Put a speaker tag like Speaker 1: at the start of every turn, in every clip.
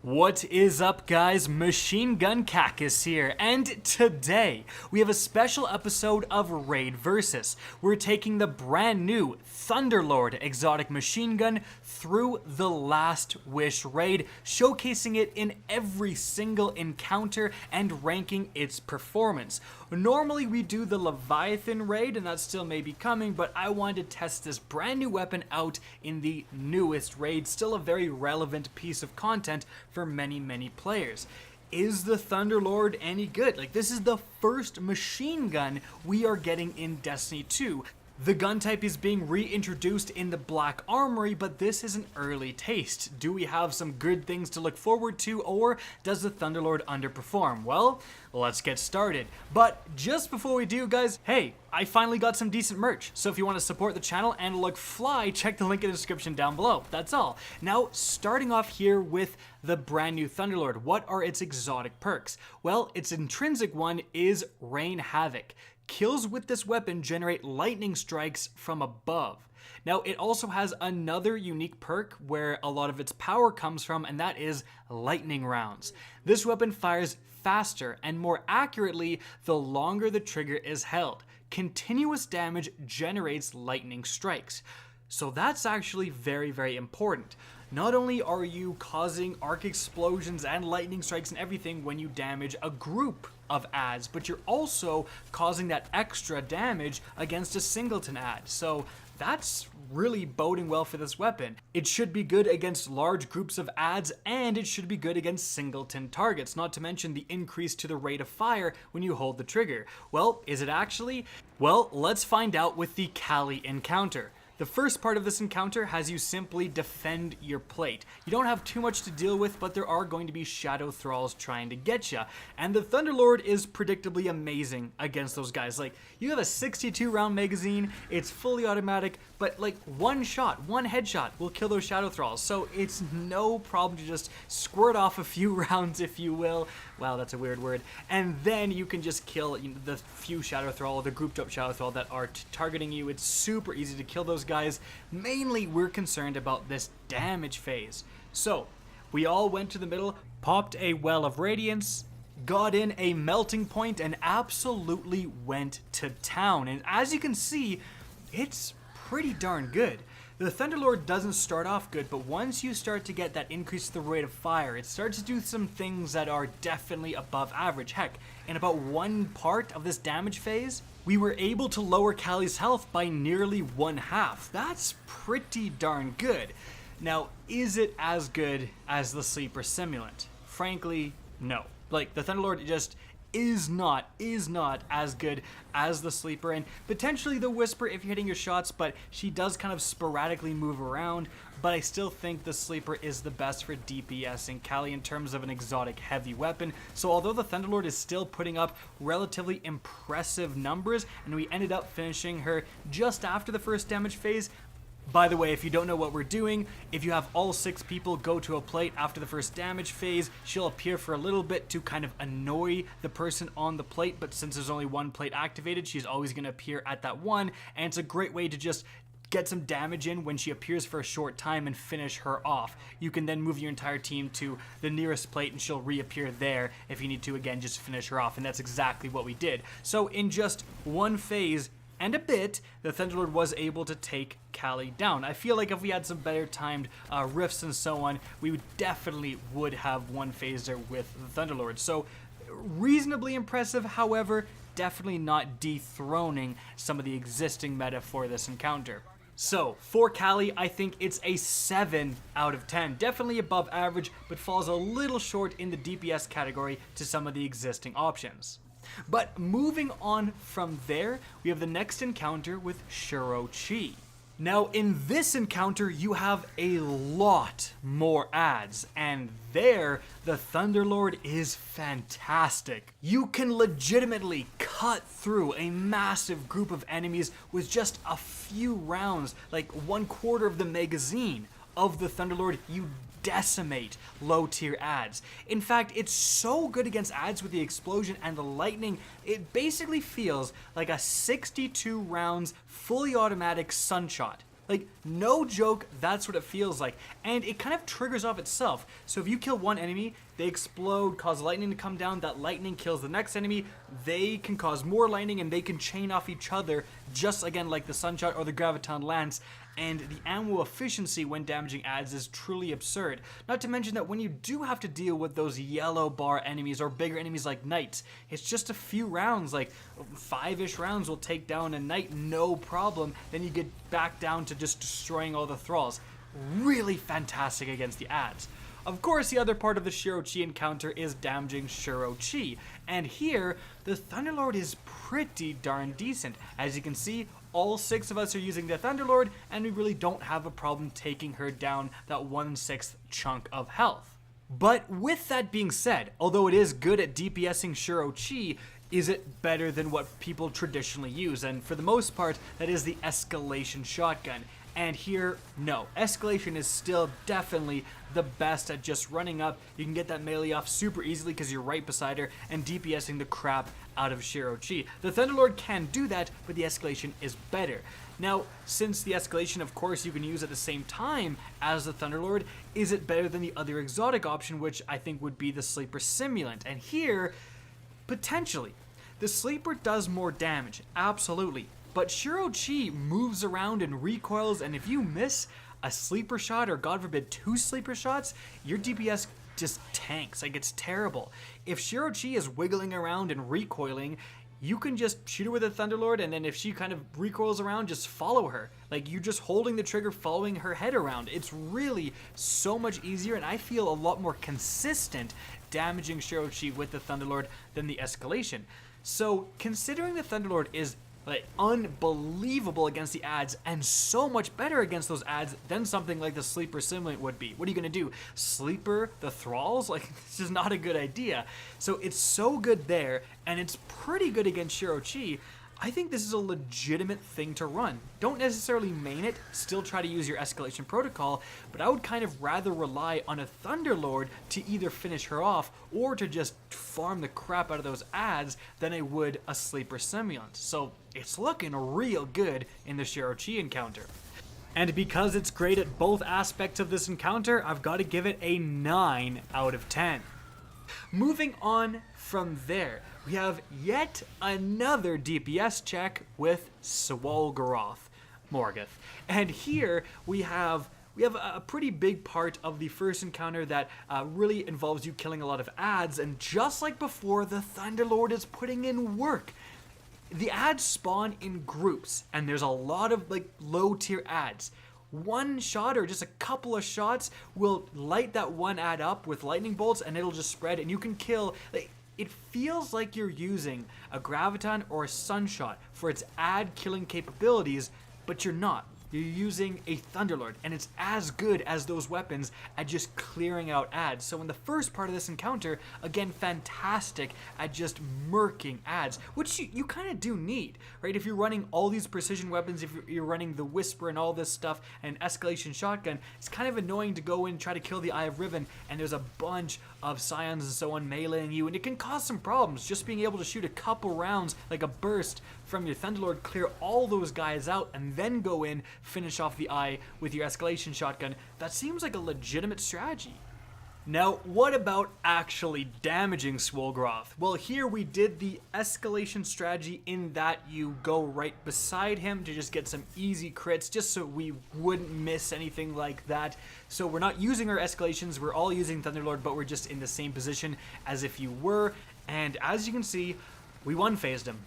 Speaker 1: What is up, guys? Machine Gun Cactus here, and today we have a special episode of Raid Versus. We're taking the brand new Thunderlord exotic machine gun through the Last Wish raid, showcasing it in every single encounter and ranking its performance. Normally we do the Leviathan raid, and that still may be coming, but I wanted to test this brand new weapon out in the newest raid, still a very relevant piece of content for many players. Is the Thunderlord any good? Like, this is the first machine gun we are getting in Destiny 2. The gun type is being reintroduced in the Black Armory, but this is an early taste. Do we have some good things to look forward to, or does the Thunderlord underperform? Well, let's get started. But just before we do, guys, hey, I finally got some decent merch. So if you want to support the channel and look fly, check the link in the description down below. That's all. Now, starting off here with the brand new Thunderlord, what are its exotic perks? Well, its intrinsic one is Rain Havoc. Kills with this weapon generate lightning strikes from above. Now, it also has another unique perk where a lot of its power comes from, and that is lightning rounds. This weapon fires faster and more accurately the longer the trigger is held. Continuous damage generates lightning strikes. So that's actually very important. Not only are you causing arc explosions and lightning strikes and everything when you damage a group of ads, but you're also causing that extra damage against a singleton ad. So that's really boding well for this weapon. It should be good against large groups of ads, and it should be good against singleton targets, not to mention the increase to the rate of fire when you hold the trigger. Well, is it actually? Well, let's find out with the Kalli encounter. The first part of this encounter has you simply defend your plate. You don't have too much to deal with, but there are going to be shadow thralls trying to get you. And the Thunderlord is predictably amazing against those guys. Like, you have a 62 round magazine, it's fully automatic, but like one shot, one headshot will kill those shadow thralls. So it's no problem to just squirt off a few rounds, if you will. Wow, that's a weird word. And then you can just kill the few shadow thrall, the grouped up shadow thrall that are targeting you. It's super easy to kill those guys. Mainly we're concerned about this damage phase. So we all went to the middle, popped a well of radiance, got in a melting point, and absolutely went to town. And as you can see, it's pretty darn good. The Thunderlord doesn't start off good, but once you start to get that increase to the rate of fire, it starts to do some things that are definitely above average. Heck, in about one part of this damage phase, we were able to lower Kalli's health by nearly 1/2. That's pretty darn good. Now, is it as good as the Sleeper Simulant? Frankly, no. Like, the Thunderlord just is not as good as the Sleeper, and potentially the Whisper if you're hitting your shots, but she does kind of sporadically move around. But I still think the Sleeper is the best for DPS and Kalli in terms of an exotic heavy weapon. So although the Thunderlord is still putting up relatively impressive numbers, and we ended up finishing her just after the first damage phase. By the way, if you don't know what we're doing, if you have all 6 people go to a plate after the first damage phase, she'll appear for a little bit to kind of annoy the person on the plate, but since there's only one plate activated, she's always going to appear at that one, and it's a great way to just get some damage in when she appears for a short time and finish her off. You can then move your entire team to the nearest plate and she'll reappear there if you need to, again, just finish her off, and that's exactly what we did. So in just one phase and a bit, the Thunderlord was able to take Kalli down. I feel like if we had some better timed rifts and so on, we definitely would have one phaser with the Thunderlord. So reasonably impressive, however, definitely not dethroning some of the existing meta for this encounter. So for Kalli, I think it's a 7 out of 10. Definitely above average, but falls a little short in the DPS category to some of the existing options. But moving on from there, we have the next encounter with Shuro Chi. Now, in this encounter, you have a lot more ads, and there, the Thunderlord is fantastic. You can legitimately cut through a massive group of enemies with just a few rounds, like 1/4 of the magazine of the Thunderlord. You decimate low tier ads. In fact, it's so good against ads with the explosion and the lightning, it basically feels like a 62 rounds fully automatic sunshot. Like, no joke, that's what it feels like. And it kind of triggers off itself. So if you kill one enemy, they explode, cause lightning to come down, that lightning kills the next enemy, they can cause more lightning and they can chain off each other, just again like the Sunshot or the Graviton Lance, and the ammo efficiency when damaging adds is truly absurd. Not to mention that when you do have to deal with those yellow bar enemies or bigger enemies like knights, it's just a few rounds, like 5-ish rounds will take down a knight no problem, then you get back down to just destroying all the thralls. Really fantastic against the adds. Of course, the other part of the Shuro Chi encounter is damaging Shuro Chi, and here, the Thunderlord is pretty darn decent. As you can see, all 6 of us are using the Thunderlord, and we really don't have a problem taking her down that 1/6 chunk of health. But with that being said, although it is good at DPSing Shuro Chi, is it better than what people traditionally use? And for the most part, that is the Escalation Shotgun. And here, no. Escalation is still definitely the best at just running up. You can get that melee off super easily because you're right beside her and DPSing the crap out of Shuro Chi. The Thunderlord can do that, but the Escalation is better. Now, since the Escalation, of course, you can use at the same time as the Thunderlord, is it better than the other exotic option, which I think would be the Sleeper Simulant? And here, potentially. The Sleeper does more damage, absolutely. But Shuro Chi moves around and recoils, and if you miss a sleeper shot, or God forbid 2 sleeper shots, your DPS just tanks. Like, it's terrible. If Shuro Chi is wiggling around and recoiling, you can just shoot her with a Thunderlord, and then if she kind of recoils around, just follow her. Like, you're just holding the trigger, following her head around. It's really so much easier, and I feel a lot more consistent damaging Shuro Chi with the Thunderlord than the Escalation. So, considering the Thunderlord is like unbelievable against the adds and so much better against those adds than something like the Sleeper Simulant would be. What are you gonna do? Sleeper the thralls? Like, this is not a good idea. So it's so good there, and it's pretty good against Shuro Chi. I think this is a legitimate thing to run. Don't necessarily main it, still try to use your Escalation protocol, but I would kind of rather rely on a Thunderlord to either finish her off or to just farm the crap out of those adds than I would a Sleeper Simulant. So it's looking real good in the Shuro Chi encounter. And because it's great at both aspects of this encounter, I've got to give it a 9 out of 10. Moving on from there, we have yet another DPS check with Swolgaroth Morgeth. And here we have a pretty big part of the first encounter that really involves you killing a lot of adds, and just like before, the Thunderlord is putting in work. The adds spawn in groups, and there's a lot of like low tier adds. One shot or just a couple of shots will light that one ad up with lightning bolts, and it'll just spread, and you can kill. Like, it feels like you're using a Graviton or a Sunshot for its ad killing capabilities, but you're not. You're using a Thunderlord, and it's as good as those weapons at just clearing out adds. So in the first part of this encounter, again, fantastic at just murking adds, which you kind of do need, right? If you're running all these precision weapons, if you're running the Whisper and all this stuff, and Escalation Shotgun, it's kind of annoying to go in and try to kill the Eye of Riven, and there's a bunch of Scions and so on meleeing you, and it can cause some problems. Just being able to shoot a couple rounds, like a burst from your Thunderlord, clear all those guys out, and then go in, finish off the Eye with your Escalation Shotgun, that seems like a legitimate strategy. Now, what about actually damaging Swolgaroth? Well, here we did the Escalation strategy in that you go right beside him to just get some easy crits, just so we wouldn't miss anything like that. So we're not using our Escalations, we're all using Thunderlord, but we're just in the same position as if you were, and as you can see, we one-phased him.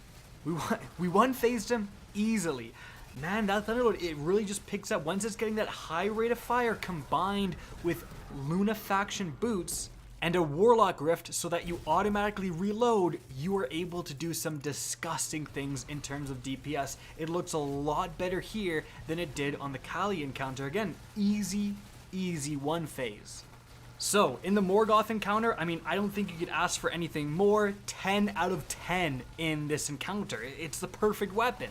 Speaker 1: We one-phased him easily. Man, that Thunderlord, it really just picks up. Once it's getting that high rate of fire combined with Lunafaction boots and a Warlock Rift so that you automatically reload, you are able to do some disgusting things in terms of DPS. It looks a lot better here than it did on the Kalli encounter. Again, easy one phase. So, in the Morgeth encounter, I mean, I don't think you could ask for anything more. 10 out of 10 in this encounter. It's the perfect weapon.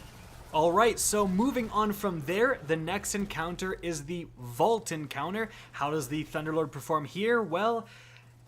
Speaker 1: Alright, so moving on from there, the next encounter is the Vault encounter. How does the Thunderlord perform here? Well,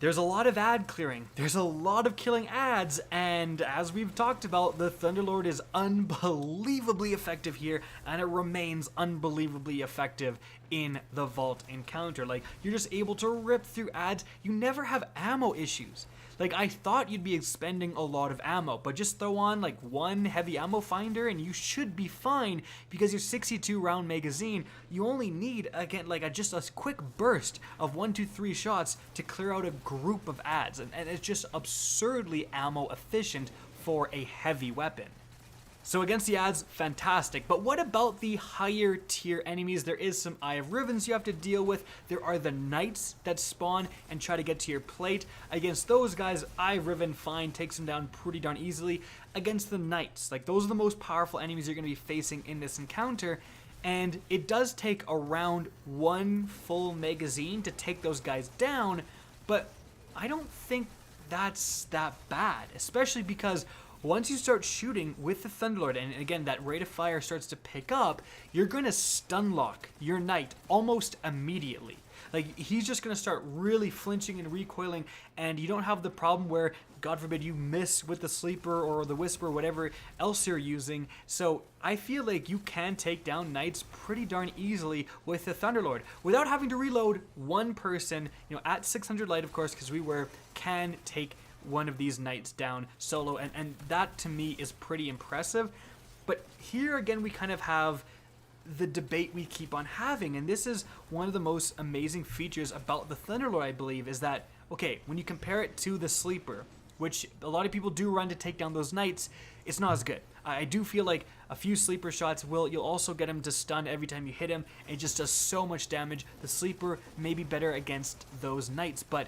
Speaker 1: there's a lot of ad clearing. There's a lot of killing ads, and as we've talked about, the Thunderlord is unbelievably effective here, and it remains unbelievably effective in the Vault encounter. Like, you're just able to rip through ads. You never have ammo issues. Like, I thought you'd be expending a lot of ammo, but just throw on like one heavy ammo finder and you should be fine, because your 62 round magazine, you only need, again, like just a quick burst of 1, 2, 3 shots to clear out a group of ads, and it's just absurdly ammo efficient for a heavy weapon. So against the ads, fantastic. But what about the higher tier enemies? There is some Eye of Rivens you have to deal with. There are the knights that spawn and try to get to your plate. Against those guys, Eye of Riven, fine, takes them down pretty darn easily. Against the knights, like, those are the most powerful enemies you're going to be facing in this encounter. And it does take around 1 full magazine to take those guys down, but I don't think that's that bad, especially because once you start shooting with the Thunderlord, and again, that rate of fire starts to pick up, you're going to stun lock your knight almost immediately. Like, he's just going to start really flinching and recoiling, and you don't have the problem where, God forbid, you miss with the Sleeper or the Whisper, whatever else you're using. So I feel like you can take down knights pretty darn easily with the Thunderlord without having to reload. One person, at 600 light, of course, because can take one of these knights down solo, and that to me is pretty impressive. But here again, we kind of have the debate we keep on having, and this is one of the most amazing features about the Thunderlord, I believe, is that, okay, when you compare it to the Sleeper, which a lot of people do run to take down those knights, it's not as good. I do feel like a few Sleeper shots you'll also get him to stun every time you hit him, and it just does so much damage. The Sleeper may be better against those knights, but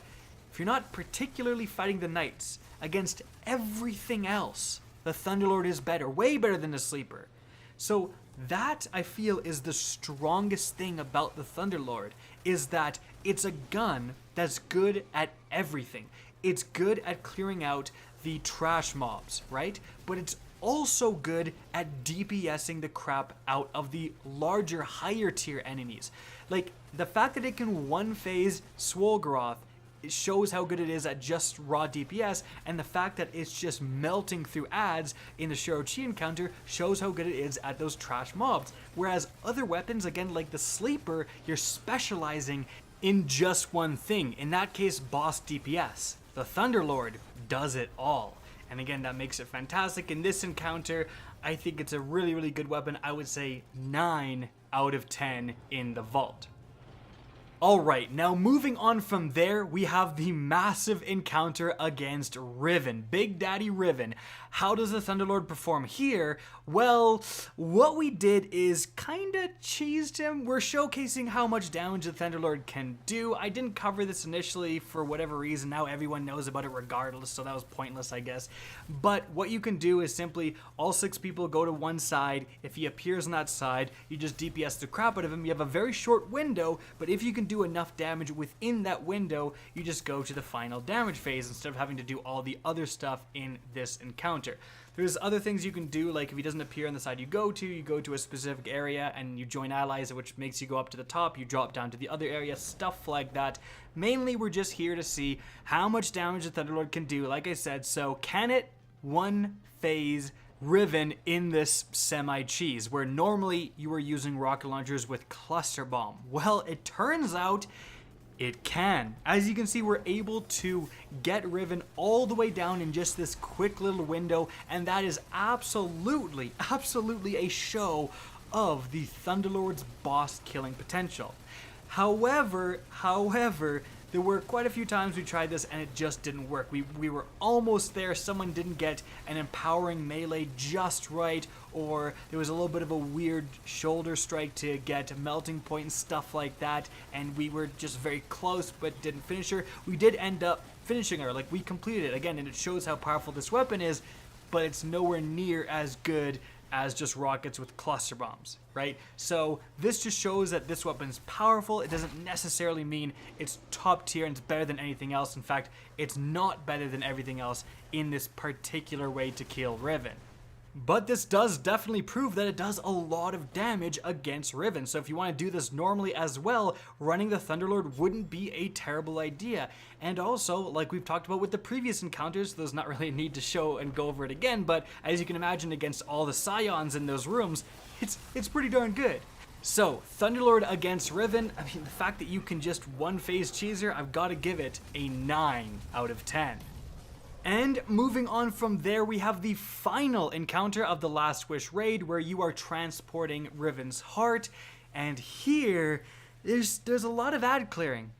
Speaker 1: if you're not particularly fighting the knights, against everything else, the Thunderlord is better, way better than the Sleeper. So that, I feel, is the strongest thing about the Thunderlord, is that it's a gun that's good at everything. It's good at clearing out the trash mobs, right? But it's also good at DPSing the crap out of the larger, higher tier enemies. Like, the fact that it can one-phase Swolgaroth, it shows how good it is at just raw DPS, and the fact that it's just melting through ads in the Shuro Chi encounter shows how good it is at those trash mobs. Whereas other weapons, again, like the Sleeper, you're specializing in just one thing. In that case, boss DPS. The Thunderlord does it all. And again, that makes it fantastic. In this encounter, I think it's a really, really good weapon. I would say 9 out of 10 in the Vault. Alright, now moving on from there, we have the massive encounter against Riven, Big Daddy Riven. How does the Thunderlord perform here? Well, what we did is kinda cheesed him. We're showcasing how much damage the Thunderlord can do. I didn't cover this initially for whatever reason. Now everyone knows about it regardless, so that was pointless, I guess. But what you can do is simply, all 6 people go to one side. If he appears on that side, you just DPS the crap out of him. You have a very short window, but if you can do enough damage within that window, you just go to the final damage phase instead of having to do all the other stuff in this encounter. There's other things you can do, like if he doesn't appear on the side you go to a specific area and you join allies, which makes you go up to the top, you drop down to the other area, stuff like that. Mainly, we're just here to see how much damage the Thunderlord can do, like I said. So can it one phase Riven in this semi-cheese, where normally you were using rocket launchers with cluster bomb? Well, it turns out it can. As you can see, we're able to get Riven all the way down in just this quick little window, and that is absolutely a show of the Thunderlord's boss killing potential. However, there were quite a few times we tried this and it just didn't work. We were almost there. Someone didn't get an empowering melee just right, or there was a little bit of a weird shoulder strike to get a melting point and stuff like that, and we were just very close but didn't finish her. We did end up finishing her, like we completed it again, and it shows how powerful this weapon is, but it's nowhere near as good as just rockets with cluster bombs, right? So this just shows that this weapon's powerful. It doesn't necessarily mean it's top tier and it's better than anything else. In fact, it's not better than everything else in this particular way to kill Riven. But this does definitely prove that it does a lot of damage against Riven. So if you want to do this normally as well, running the Thunderlord wouldn't be a terrible idea. And also, like we've talked about with the previous encounters, there's not really a need to show and go over it again, but as you can imagine, against all the Scions in those rooms, it's pretty darn good. So, Thunderlord against Riven, I mean, the fact that you can just one-phase cheeser, I've got to give it a 9 out of 10. And moving on from there, we have the final encounter of the Last Wish raid, where you are transporting Riven's heart. And here, there's a lot of ad clearing.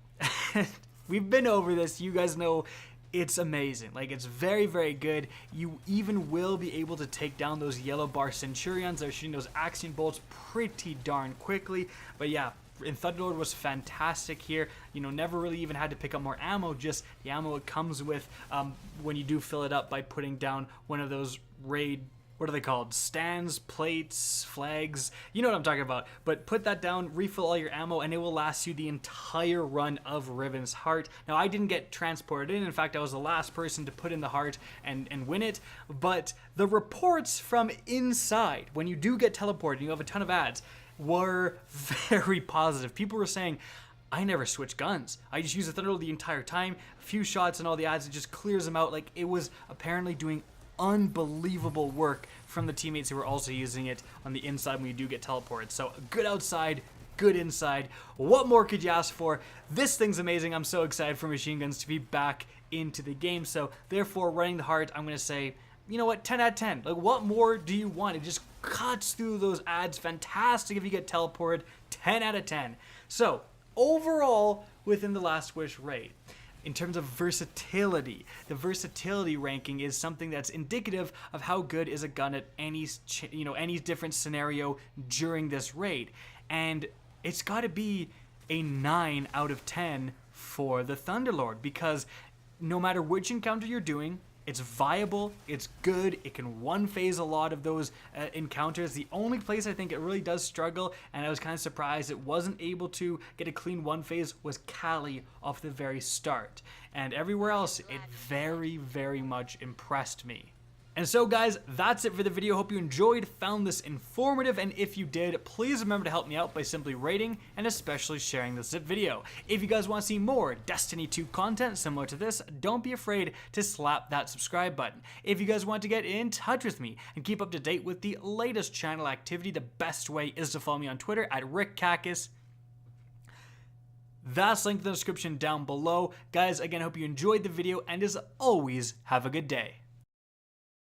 Speaker 1: We've been over this, you guys know it's amazing. Like, it's very, very good. You even will be able to take down those yellow bar Centurions that are shooting those Axion bolts pretty darn quickly. But yeah, and Thunderlord was fantastic here. You know, never really even had to pick up more ammo, just the ammo it comes with when you do fill it up by putting down one of those raid, what are they called? Stands, plates, flags, you know what I'm talking about. But put that down, refill all your ammo, and it will last you the entire run of Riven's heart. Now, I didn't get transported in. In fact, I was the last person to put in the heart and win it. But the reports from inside, when you do get teleported, you have a ton of ads, were very positive. People were saying, I never switch guns. I just use the Thunderlord the entire time. A few shots and all the ads, it just clears them out. Like, it was apparently doing unbelievable work from the teammates who were also using it on the inside when you do get teleported. So good outside, good inside. What more could you ask for? This thing's amazing. I'm so excited for machine guns to be back into the game. So therefore, running the heart, I'm going to say, you know what, 10 out of 10. Like, what more do you want? It just cuts through those ads. Fantastic if you get teleported. 10 out of 10. So overall, within the Last Wish raid, in terms of versatility, the versatility ranking is something that's indicative of how good is a gun at any different scenario during this raid. And it's got to be a 9 out of 10 for the Thunderlord, because no matter which encounter you're doing, it's viable, it's good, it can one-phase a lot of those encounters. The only place I think it really does struggle, and I was kind of surprised it wasn't able to get a clean one-phase, was Kalli off the very start. And everywhere else, it very, very much impressed me. And so guys, that's it for the video. Hope you enjoyed, found this informative, and if you did, please remember to help me out by simply rating and especially sharing this video. If you guys want to see more Destiny 2 content similar to this, don't be afraid to slap that subscribe button. If you guys want to get in touch with me and keep up to date with the latest channel activity, the best way is to follow me on Twitter at RickCacus. That's linked in the description down below. Guys, again, hope you enjoyed the video, and as always, have a good day.